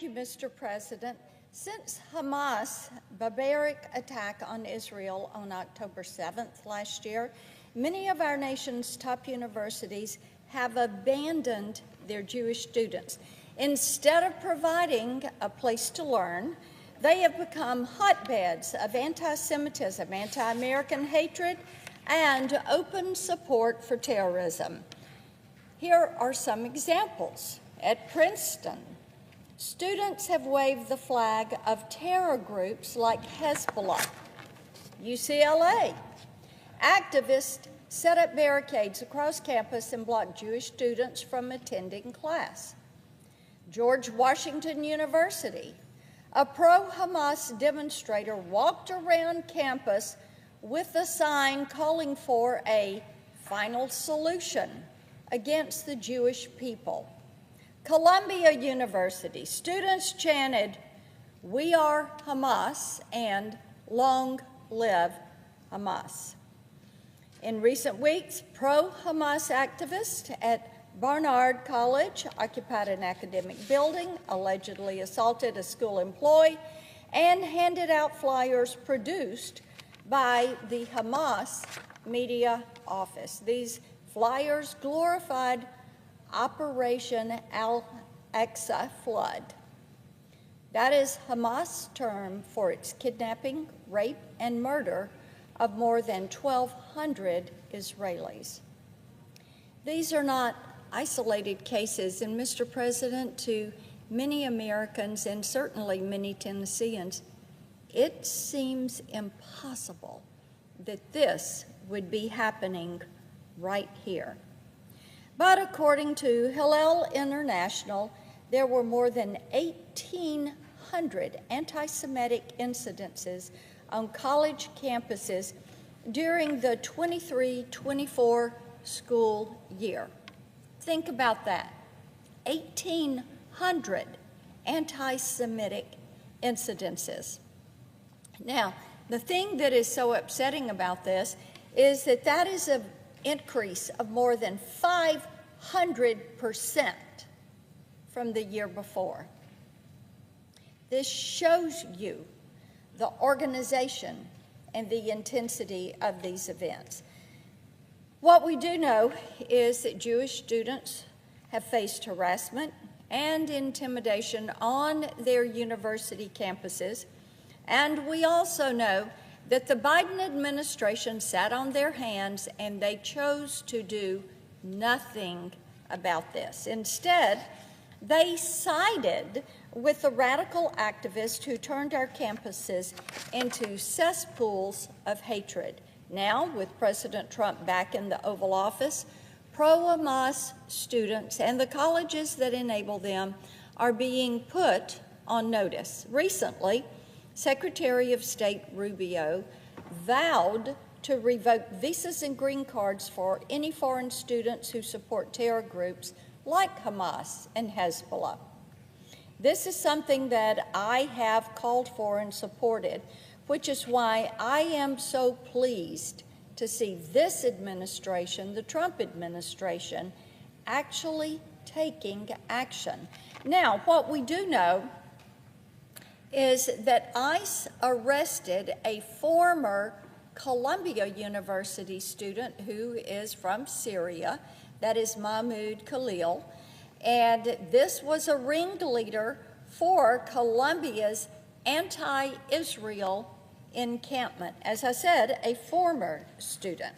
you, Mr. President. Since Hamas' barbaric attack on Israel on October 7th last year, many of our nation's top universities have abandoned their Jewish students. Instead of providing a place to learn, they have become hotbeds of anti-Semitism, anti-American hatred, and open support for terrorism. Here are some examples. At Princeton, students have waved the flag of terror groups like Hezbollah. UCLA, activists set up barricades across campus and blocked Jewish students from attending class. George Washington University, a pro-Hamas demonstrator walked around campus with a sign calling for a final solution against the Jewish people. Columbia University, students chanted, "We are Hamas," and "Long live Hamas." In recent weeks, pro-Hamas activists at Barnard College occupied an academic building, allegedly assaulted a school employee, and handed out flyers produced by the Hamas media office. These flyers glorified Operation Al-Aqsa Flood. That is Hamas' term for its kidnapping, rape, and murder of more than 1,200 Israelis. These are not isolated cases, and Mr. President, to many Americans and certainly many Tennesseans, it seems impossible that this would be happening right here. But according to Hillel International, there were more than 1,800 anti-Semitic incidences on college campuses during the 23-24 school year. Think about that, 1,800 anti-Semitic incidences. Now, the thing that is so upsetting about this is that that is an increase of more than 500% from the year before. This shows you the organization and the intensity of these events. What we do know is that Jewish students have faced harassment and intimidation on their university campuses, and we also know that the Biden administration sat on their hands and they chose to do nothing about this. Instead, they sided with the radical activists who turned our campuses into cesspools of hatred. Now, with President Trump back in the Oval Office, pro-Hamas students and the colleges that enable them are being put on notice. Recently, Secretary of State Rubio vowed to revoke visas and green cards for any foreign students who support terror groups like Hamas and Hezbollah. This is something that I have called for and supported, which is why I am so pleased to see this administration, the Trump administration, actually taking action. Now, what we do know is that ICE arrested a former Columbia University student who is from Syria, that is Mahmoud Khalil, and this was a ringleader for Columbia's anti-Israel encampment. As I said, a former student.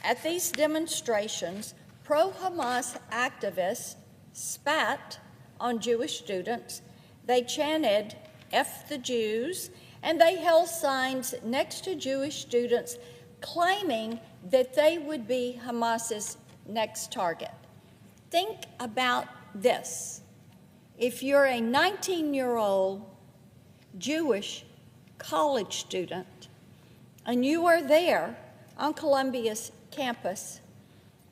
At these demonstrations, pro-Hamas activists spat on Jewish students. They chanted, "F the Jews," and they held signs next to Jewish students claiming that they would be Hamas's next target. Think about this. If you're a 19-year-old Jewish college student and you are there on Columbia's campus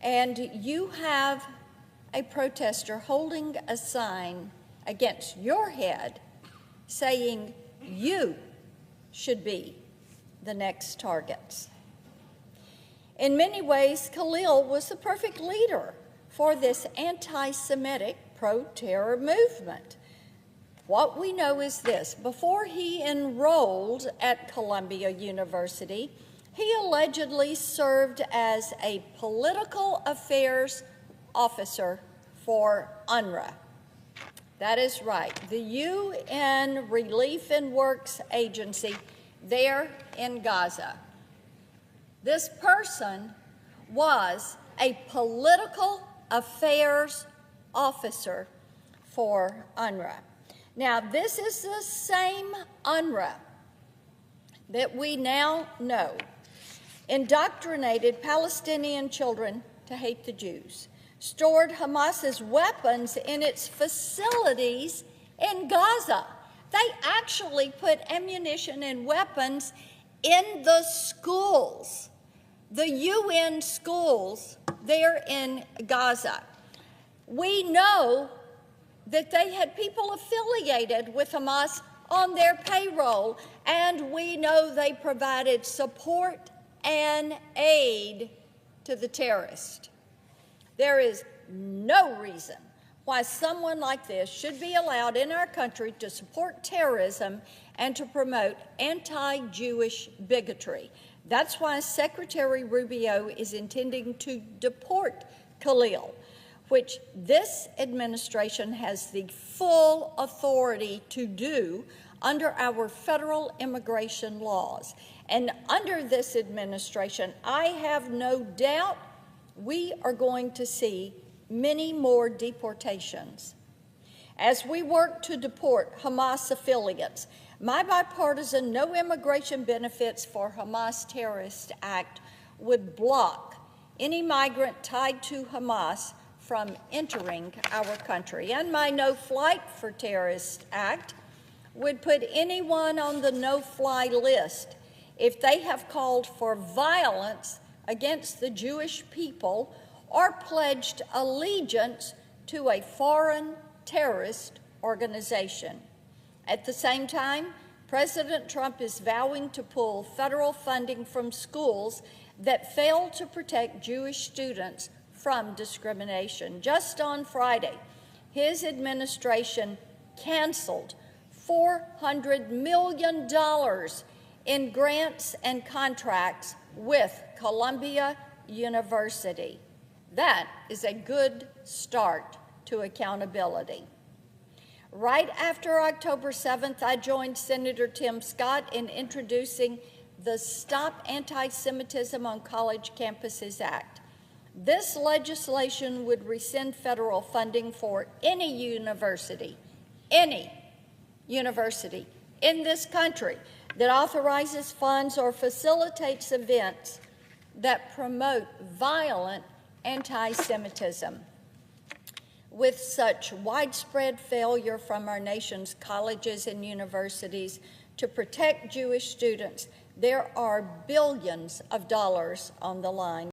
and you have a protester holding a sign against your head saying you should be the next targets. In many ways, Khalil was the perfect leader for this anti-Semitic pro-terror movement. What we know is this: before he enrolled at Columbia University, he allegedly served as a political affairs officer for UNRWA. That is right, the UN Relief and Works Agency there in Gaza. This person was a political affairs officer for UNRWA. Now, this is the same UNRWA that we now know indoctrinated Palestinian children to hate the Jews, stored Hamas's weapons in its facilities in Gaza. They actually put ammunition and weapons in the schools, the UN schools there in Gaza. We know that they had people affiliated with Hamas on their payroll, and we know they provided support and aid to the terrorists. There is no reason why someone like this should be allowed in our country to support terrorism and to promote anti-Jewish bigotry. That's why Secretary Rubio is intending to deport Khalil, which this administration has the full authority to do under our federal immigration laws. And under this administration, I have no doubt we are going to see many more deportations. As we work to deport Hamas affiliates, my bipartisan No Immigration Benefits for Hamas Terrorist Act would block any migrant tied to Hamas from entering our country. And my No Flight for Terrorists Act would put anyone on the no-fly list if they have called for violence against the Jewish people or pledged allegiance to a foreign terrorist organization. At the same time, President Trump is vowing to pull federal funding from schools that fail to protect Jewish students from discrimination. Just on Friday, his administration canceled $400 million in grants and contracts with Columbia University. That is a good start to accountability. Right after October 7th, I joined Senator Tim Scott in introducing the Stop Anti-Semitism on College Campuses Act. This legislation would rescind federal funding for any university in this country that authorizes, funds, or facilitates events that promote violent anti-Semitism. With such widespread failure from our nation's colleges and universities to protect Jewish students, there are billions of dollars on the line.